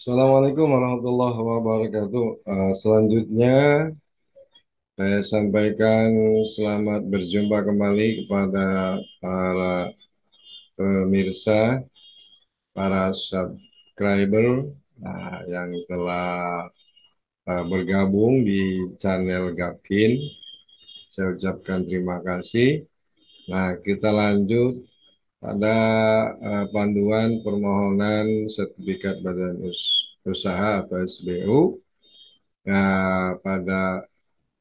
Assalamualaikum warahmatullahi wabarakatuh. Selanjutnya, saya sampaikan selamat berjumpa kembali kepada para pemirsa, para subscriber yang telah bergabung di channel Gapkin. Saya ucapkan terima kasih. Nah, kita lanjut pada panduan permohonan sertifikat badan usaha atau SBU. Nah, pada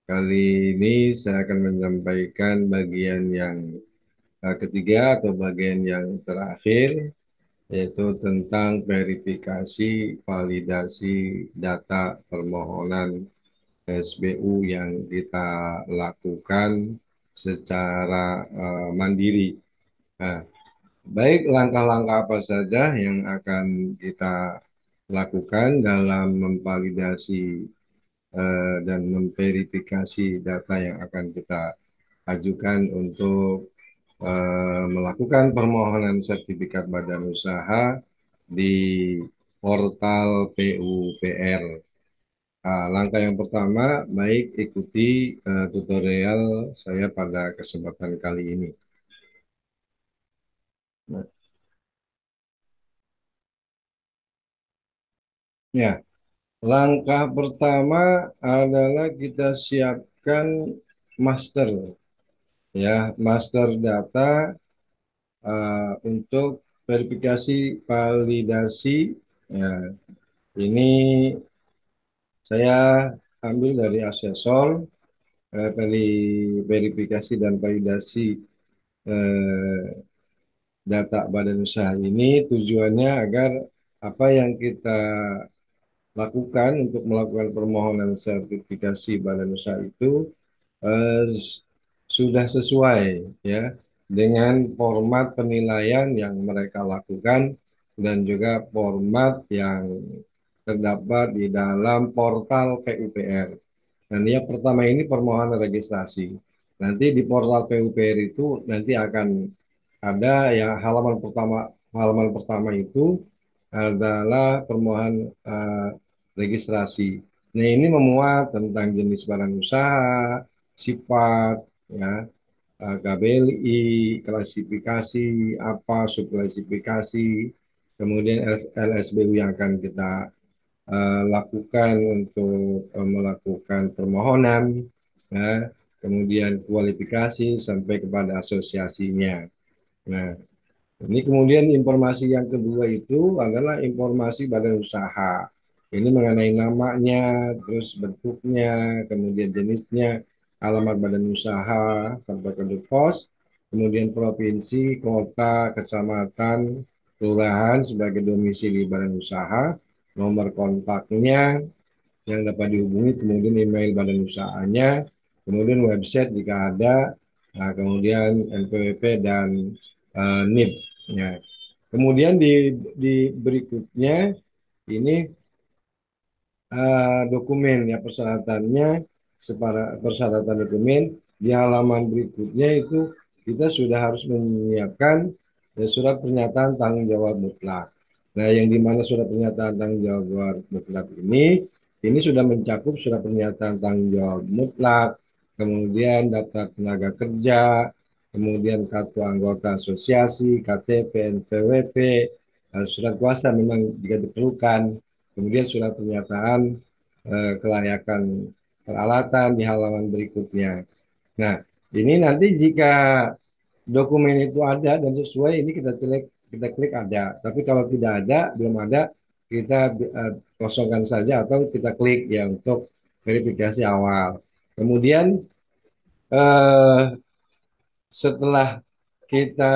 kali ini saya akan menyampaikan bagian yang ketiga atau bagian yang terakhir, yaitu tentang verifikasi validasi data permohonan SBU yang kita lakukan secara mandiri. Nah, baik langkah-langkah apa saja yang akan kita lakukan dalam memvalidasi dan memverifikasi data yang akan kita ajukan untuk melakukan permohonan sertifikat badan usaha di portal PUPR. Langkah yang pertama, baik ikuti tutorial saya pada kesempatan kali ini. Nah, ya, langkah pertama adalah kita siapkan master, ya, master data untuk verifikasi validasi. Ya, ini saya ambil dari asesor verifikasi dan validasi eh, data badan usaha ini tujuannya agar apa yang kita lakukan untuk melakukan permohonan sertifikasi badan usaha itu sudah sesuai, ya, dengan format penilaian yang mereka lakukan dan juga format yang terdapat di dalam portal PUPR. Dan yang pertama ini permohonan registrasi. Nanti di portal PUPR itu nanti akan ada ya halaman pertama itu adalah permohonan registrasi. Nah, ini memuat tentang jenis barang usaha, sifat, ya, KBLI, klasifikasi apa, subklasifikasi, kemudian LSBU yang akan kita lakukan untuk melakukan permohonan, ya, kemudian kualifikasi sampai kepada asosiasinya. Nah, ini kemudian informasi yang kedua itu adalah informasi badan usaha. Ini mengenai namanya, terus bentuknya, kemudian jenisnya, alamat badan usaha, sampai ke pos, kemudian provinsi, kota, kecamatan, kelurahan sebagai domisili badan usaha, nomor kontaknya yang dapat dihubungi, kemudian email badan usahanya, kemudian website jika ada, nah, kemudian NPWP dan NIP. Ya. Kemudian di berikutnya ini dokumen, ya, persyaratannya, persyaratan dokumen di halaman berikutnya itu kita sudah harus menyiapkan surat pernyataan tanggung jawab mutlak. Nah, yang dimana surat pernyataan tanggung jawab mutlak ini sudah mencakup surat pernyataan tanggung jawab mutlak, kemudian daftar tenaga kerja, kemudian kartu anggota asosiasi, KTP, NPWP, surat kuasa memang jika diperlukan, kemudian surat pernyataan kelayakan peralatan di halaman berikutnya. Nah, ini nanti jika dokumen itu ada dan sesuai, ini kita klik ada. Tapi kalau tidak ada, belum ada, kita kosongkan saja atau kita klik ya untuk verifikasi awal. Kemudian eh, setelah kita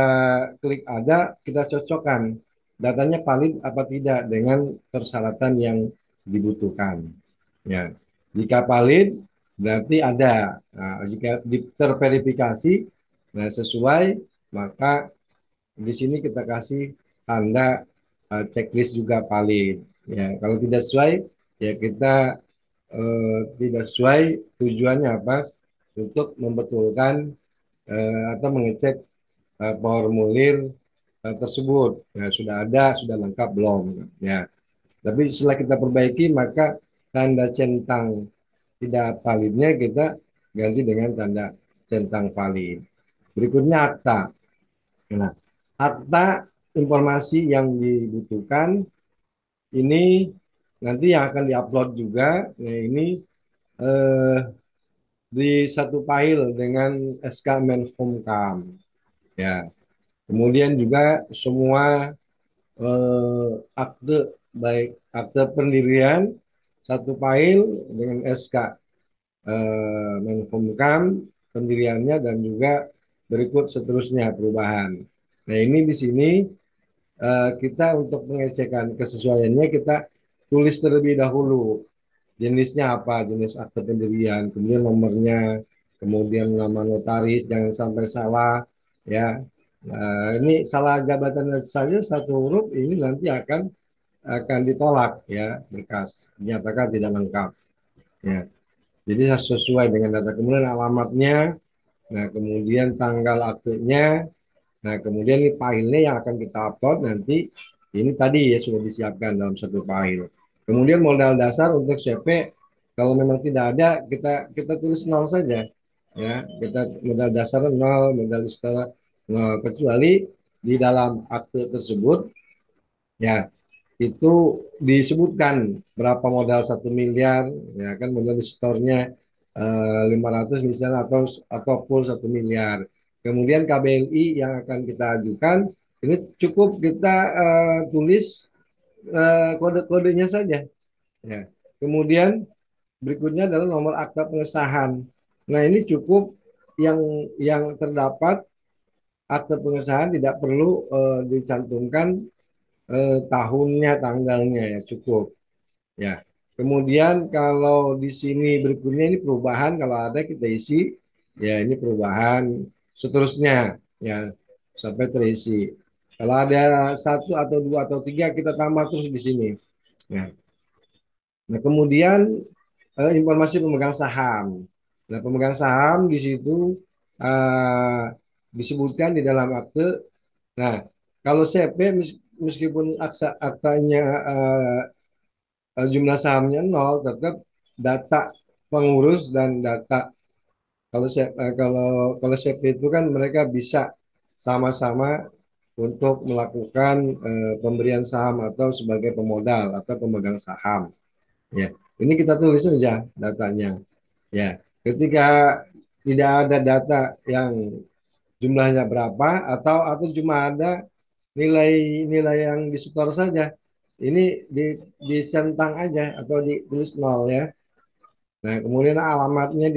klik ada, kita cocokkan datanya valid apa tidak dengan persyaratan yang dibutuhkan. Ya, jika valid berarti ada. Nah, jika terverifikasi, nah, sesuai, maka di sini kita kasih tanda checklist juga valid. Ya, kalau tidak sesuai, ya kita tidak sesuai, tujuannya apa? Untuk membetulkan atau mengecek formulir tersebut. Ya, sudah ada, sudah lengkap belum? Ya. Tapi setelah kita perbaiki, maka tanda centang tidak validnya kita ganti dengan tanda centang valid. Berikutnya akta. Nah, akta informasi yang dibutuhkan ini nanti yang akan diupload juga. Nah, ini eh, di satu file dengan SK Menkumham. Ya, kemudian juga semua akte baik akte pendirian satu file dengan SK Menkumham pendiriannya dan juga berikut seterusnya perubahan. Nah, ini di sini kita untuk pengecekan kesesuaiannya kita tulis terlebih dahulu jenisnya apa, jenis akte pendirian, kemudian nomornya, kemudian nama notaris, jangan sampai salah ya. Ini salah jabatan saja satu huruf ini nanti akan ditolak ya, berkas dinyatakan tidak lengkap ya. Jadi sesuai dengan data, kemudian alamatnya, nah kemudian tanggal aktenya. Nah, kemudian ini filenya yang akan kita upload nanti ini tadi ya sudah disiapkan dalam satu file. Kemudian modal dasar untuk CP kalau memang tidak ada kita tulis nol saja ya. Kita modal dasar nol, modal setara nol kecuali di dalam akte tersebut ya itu disebutkan berapa modal 1 miliar ya kan modal di store-nya 500 misalnya atau full 1 miliar. Kemudian KBLI yang akan kita ajukan ini cukup kita tulis kode-kodenya saja ya. Kemudian berikutnya adalah nomor akta pengesahan. Nah, ini cukup yang terdapat akta pengesahan tidak perlu dicantumkan tahunnya, tanggalnya ya cukup. Ya. Kemudian kalau di sini berikutnya ini perubahan kalau ada kita isi ya ini perubahan seterusnya ya sampai terisi. Kalau ada satu atau dua atau tiga kita tambah terus di sini. Ya. Nah, kemudian informasi pemegang saham. Nah, pemegang saham di situ eh, disebutkan di dalam akte. Nah, kalau CP meskipun aktanya jumlah sahamnya nol, tetap data pengurus dan data kalau CP itu kan mereka bisa sama-sama untuk melakukan pemberian saham atau sebagai pemodal atau pemegang saham. Ya, ini kita tulis saja datanya. Ya, ketika tidak ada data yang jumlahnya berapa atau cuma ada nilai-nilai yang disetor saja. Ini disentang aja atau ditulis nol ya. Nah, kemudian alamatnya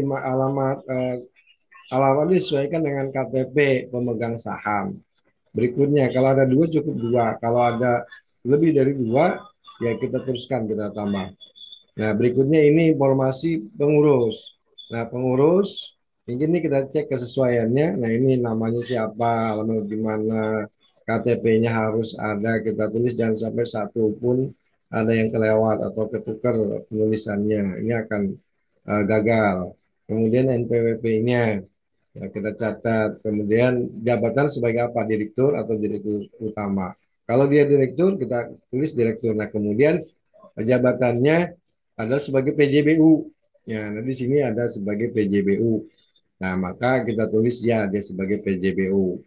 alamat disesuaikan dengan KTP pemegang saham. Berikutnya, kalau ada dua cukup dua. Kalau ada lebih dari dua, ya kita teruskan kita tambah. Nah, berikutnya ini informasi pengurus. Nah, pengurus ini kita cek kesesuaiannya. Nah, ini namanya siapa, alamat di mana, KTP-nya harus ada. Kita tulis jangan sampai satu pun ada yang kelewat atau ketukar penulisannya. Ini akan gagal. Kemudian NPWP-nya ya, kita catat. Kemudian jabatan sebagai apa? Direktur atau direktur utama. Kalau dia direktur, kita tulis direktur. Nah, kemudian jabatannya ada sebagai PJBU. Ya, nah di sini ada sebagai PJBU. Nah, maka kita tulis ya dia sebagai PJBU.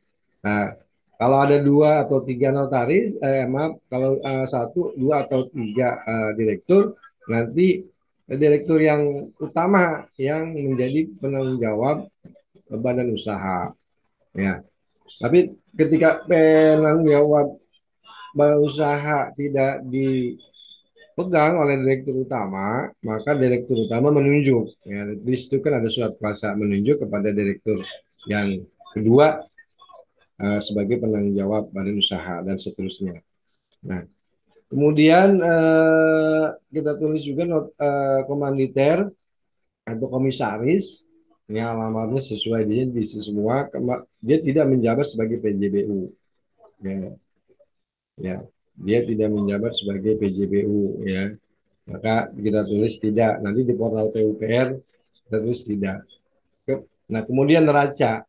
Nah, kalau ada dua atau tiga notaris, maaf, kalau satu, dua atau tiga direktur, nanti direktur yang utama yang menjadi penanggung jawab badan usaha. Ya, tapi ketika penanggung jawab badan usaha tidak dipegang oleh direktur utama, maka direktur utama menunjuk. Ya, di situ kan ada surat kuasa menunjuk kepada direktur yang kedua sebagai penanggung jawab badan usaha dan seterusnya. Nah, kemudian kita tulis juga komanditer atau komisaris. Ini alamatnya sesuai di semua. Dia tidak menjabat sebagai PJBU. Ya, ya, dia tidak menjabat sebagai PJBU. Ya, maka kita tulis tidak. Nanti di portal PUPR kita tulis tidak. Nah, kemudian neraca.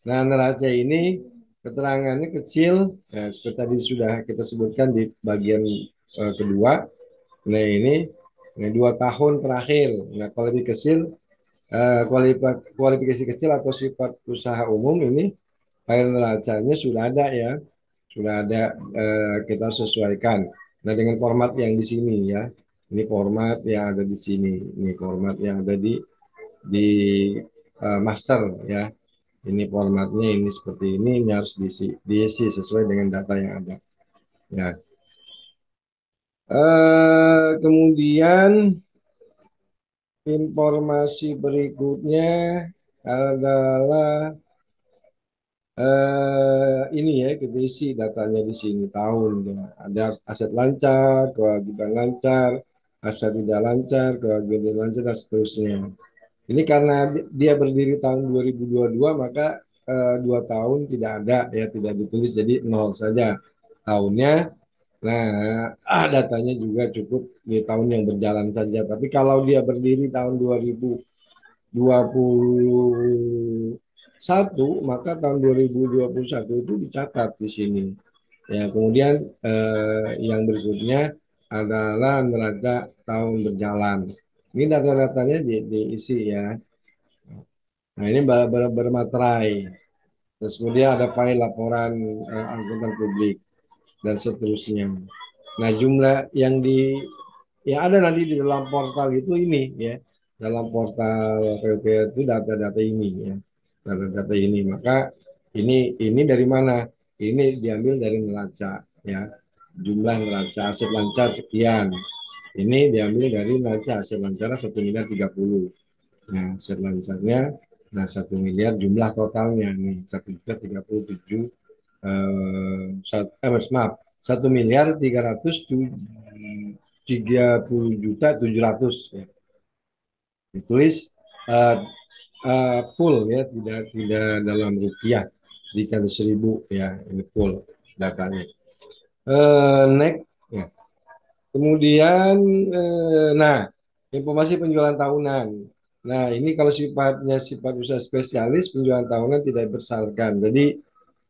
Nah, neraca ini keterangannya kecil, ya, seperti tadi sudah kita sebutkan di bagian kedua. Nah ini, nah, 2 tahun terakhir. Nah kualifikasi kecil atau sifat usaha umum ini file neracanya sudah ada ya, sudah ada, kita sesuaikan. Nah dengan format yang di sini ya, ini format yang ada di sini, ini format yang ada di master ya. Ini formatnya ini seperti ini harus diisi sesuai dengan data yang ada. Ya. Kemudian informasi berikutnya adalah ini ya, kita isi datanya di sini tahun ya. Ada aset lancar, kewajiban lancar, aset tidak lancar, kewajiban lancar dan seterusnya. Ini karena dia berdiri tahun 2022 maka 2 tahun tidak ada ya, tidak ditulis jadi nol saja tahunnya. Nah, datanya juga cukup di tahun yang berjalan saja. Tapi kalau dia berdiri tahun 2021 maka tahun 2021 itu dicatat di sini. Ya, kemudian yang berikutnya adalah neraca tahun berjalan. Ini data-datanya diisi ya. Nah, ini bermaterai. Terus kemudian ada file laporan angkutan publik dan seterusnya. Nah, jumlah yang ada nanti di dalam portal itu ini ya. Dalam portal PUPR itu data-data ini ya. Data-data ini. Maka ini dari mana? Ini diambil dari neraca ya. Jumlah neraca aset lancar sekian. Ini diambil dari neraca aset lancar 1.030.000. Nah, aset lancarnya, nah 1 miliar jumlah totalnya nih 1.037 maaf, 1.330.000.700 ya. Ditulis uh, full ya, tidak dalam rupiah, dikali 1.000 ya, ini full datanya. Next ya. Kemudian, nah, informasi penjualan tahunan. Nah, ini kalau sifatnya sifat usaha spesialis, penjualan tahunan tidak dipersalahkan. Jadi,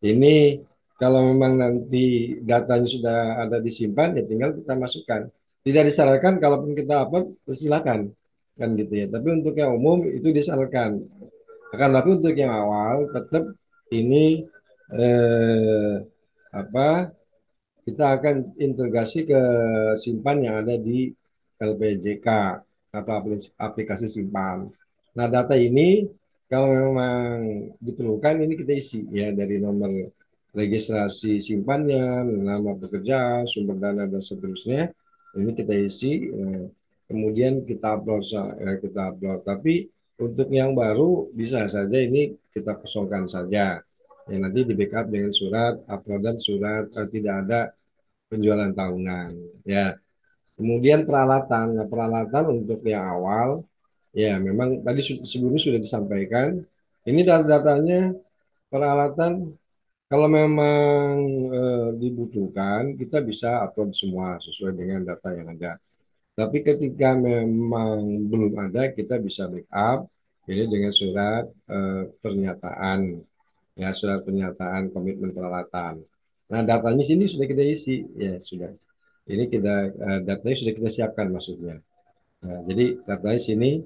ini kalau memang nanti datanya sudah ada disimpan, ya tinggal kita masukkan. Tidak disarankan, kalaupun kita upload, silakan. Kan gitu ya. Tapi untuk yang umum, itu disarankan. Akan tapi untuk yang awal, tetap ini eh, apa kita akan integrasi ke simpan yang ada di LPJK atau aplikasi simpan. Nah, data ini kalau memang diperlukan ini kita isi ya dari nomor registrasi simpannya, nama pekerja, sumber dana dan seterusnya. Ini kita isi, kemudian kita upload. Tapi untuk yang baru bisa saja ini kita kosongkan saja. Ya, nanti di backup dengan surat upload dan surat tidak ada penjualan tahunan ya. Kemudian peralatan. Nah, peralatan untuk yang awal ya memang tadi sebelumnya sudah disampaikan. Ini data-datanya peralatan kalau memang dibutuhkan kita bisa upload semua sesuai dengan data yang ada. Tapi ketika memang belum ada kita bisa backup ini dengan surat pernyataan ya, surat pernyataan komitmen peralatan. Nah, datanya sini sudah kita isi ya, sudah. Ini datanya sudah kita siapkan maksudnya. Nah, jadi datanya sini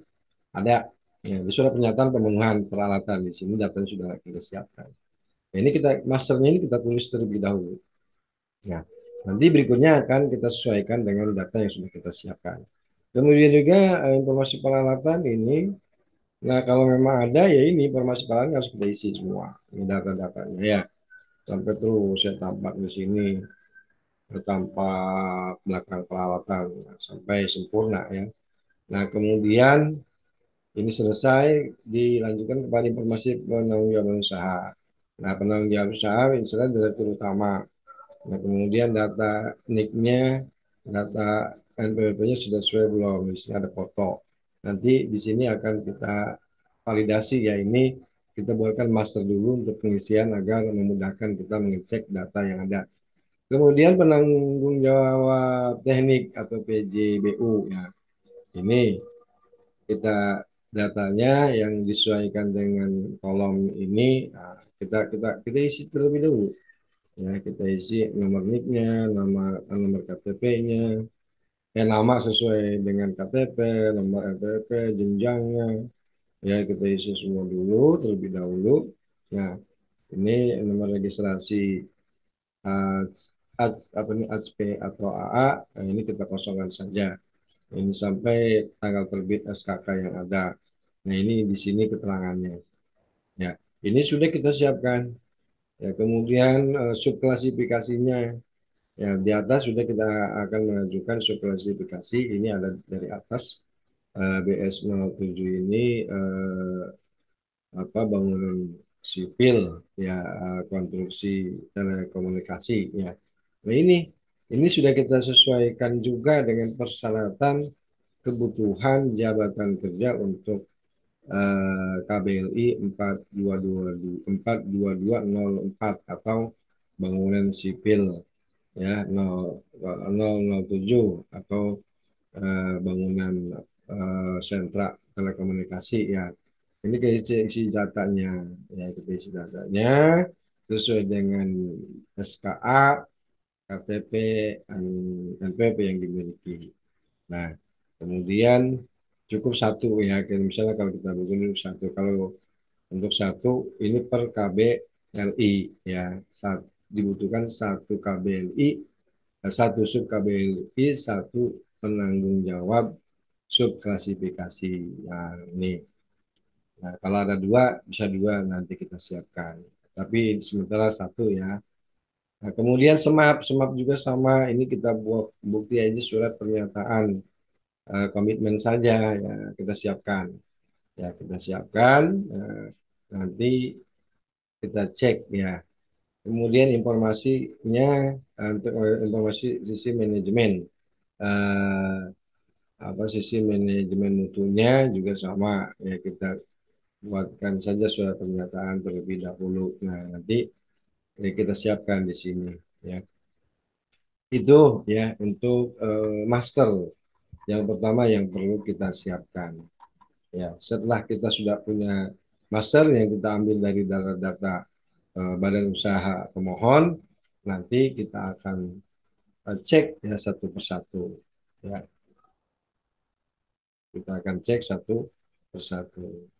ada ya, di surat pernyataan pemenuhan peralatan di sini datanya sudah kita siapkan. Nah, ini masternya ini kita tulis terlebih dahulu. Ya, nanti berikutnya akan kita sesuaikan dengan data yang sudah kita siapkan. Kemudian juga informasi peralatan ini. Nah, kalau memang ada ya ini informasi peralatan harus kita isi semua. Ini data-datanya ya. Sampai terus saya tampak di sini, tampak belakang peralatan sampai sempurna ya. Nah, kemudian ini selesai, dilanjutkan kepada informasi penanggung usaha. Nah, penanggung usaha misalnya direktur utama. Nah, kemudian data NIK-nya, data NPWP-nya sudah sesuai belum? Di sini ada foto. Nanti di sini akan kita validasi ya, ini kita buatkan master dulu untuk pengisian agar memudahkan kita mengecek data yang ada. Kemudian penanggung jawab teknik atau PJBU ya. Ini kita datanya yang disesuaikan dengan kolom ini, nah, kita isi terlebih dahulu. Ya, kita isi nomor NIK-nya, nomor KTP-nya, nama sesuai dengan KTP, nomor RTP, jenjangnya. Ya, kita isi semua dulu terlebih dahulu. Nah, ini nomor registrasi apa nih ASP atau AA, nah ini kita kosongkan saja. Ini sampai tanggal terbit SKK yang ada. Nah, ini di sini keterangannya. Ya, ini sudah kita siapkan. Ya, kemudian subklasifikasinya. Ya, di atas sudah kita akan mengajukan subklasifikasi. Ini ada dari atas BS07 ini apa bangunan sipil ya, konstruksi telekomunikasi ya. Nah, ini sudah kita sesuaikan juga dengan persyaratan kebutuhan jabatan kerja untuk KBLI 42204 atau bangunan sipil ya 007 atau bangunan sentra telekomunikasi ya. Ini isi datanya ya, kita isi datanya sesuai dengan SKA, KTP, NPP yang dimiliki. Nah, kemudian cukup satu ya. Misalnya kalau kita begini satu, kalau untuk satu ini per KBLI ya. Dibutuhkan satu KBLI, satu sub KBLI, satu penanggung jawab sub klasifikasi. Nah, ini. Nah, kalau ada dua, bisa dua nanti kita siapkan. Tapi sementara satu ya. Nah, kemudian semap juga sama. Ini kita buat bukti aja surat pernyataan komitmen saja ya, kita siapkan. Ya, kita siapkan. Nanti kita cek ya. Kemudian informasinya untuk informasi sisi manajemen. Eh, apa sisi manajemen mutunya juga sama ya, kita buatkan saja surat pernyataan terlebih dahulu. Nah, nanti kita siapkan di sini ya. Itu ya untuk master yang pertama yang perlu kita siapkan. Ya, setelah kita sudah punya master yang kita ambil dari data badan usaha pemohon, nanti kita akan cek ya satu persatu. Ya, kita akan cek satu persatu.